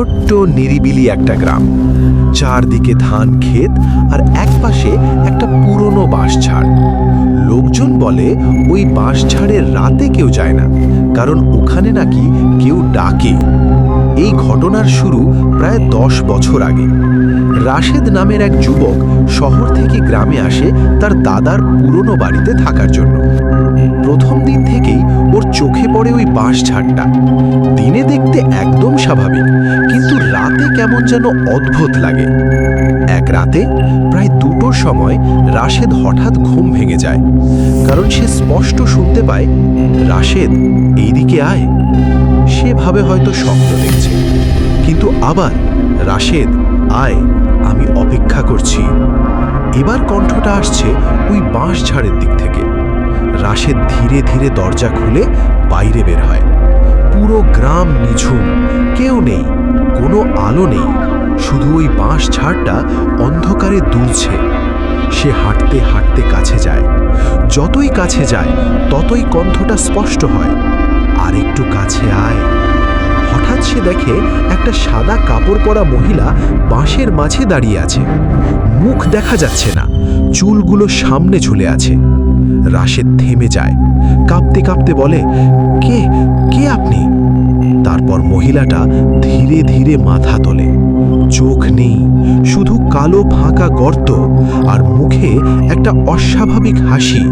ছোট্ট নিরিবিলি একটা গ্রাম, চারদিকে ধান ক্ষেত আর একপাশে একটা পুরনো বাঁশঝাড়। লোকজন বলে ওই বাঁশঝাড়ের রাতে কেউ যায় না, কারণ ওখানে নাকি কেউ ডাকে। এই ঘটনার শুরু প্রায় 10 বছর আগে। রাশেদ নামের এক যুবক শহর থেকে গ্রামে আসে তার দাদার পুরনো বাড়িতে থাকার জন্য। প্রথম দিন থেকেই ওর চোখে পড়ে ওই বাঁশঝাড়টা। দিনে দেখতে একদম স্বাভাবিক, কিন্তু রাতে কেমন যেন অদ্ভুত লাগে। এক রাতে প্রায় 2টোর সময় রাশেদ হঠাৎ ঘুম ভেঙে যায়, কারণ সে স্পষ্ট শুনতে পায়, রাশেদ, এইদিকে আয়। সে ভাবে হয়তো স্বপ্ন দেখছে, কিন্তু আবার, রাশেদ আয়, আমি অপেক্ষা করছি। এবার কণ্ঠটা আসছে ওই বাঁশঝাড়ের দিক থেকে। রাশেদ ধীরে ধীরে দরজা খুলে বাইরে বের হয়। পুরো গ্রাম নিঝুম, কেউ নেই, কোনো আলো নেই, শুধু ওই বাঁশঝাড়টা অন্ধকারে দুলছে। সে হাঁটতে হাঁটতে কাছে যায়। যতই কাছে যায় ততই কণ্ঠটা স্পষ্ট হয়, আর একটু কাছে আয়। হঠাৎ সে দেখে একটা সাদা কাপড় পরা মহিলা বাঁশের মাঝে দাঁড়িয়ে আছে। মুখ দেখা যাচ্ছে না, চুলগুলো সামনে ঝুলে আছে। রাশেদ থেমে যায়, কাঁপতে কাঁপতে বলে, কে কে আপনি? তারপর মহিলাটা ধীরে ধীরে মাথা তোলে। চোখ নেই, শুধু কালো ফাঁকা গর্ত, আর মুখে একটা অস্বাভাবিক হাসি।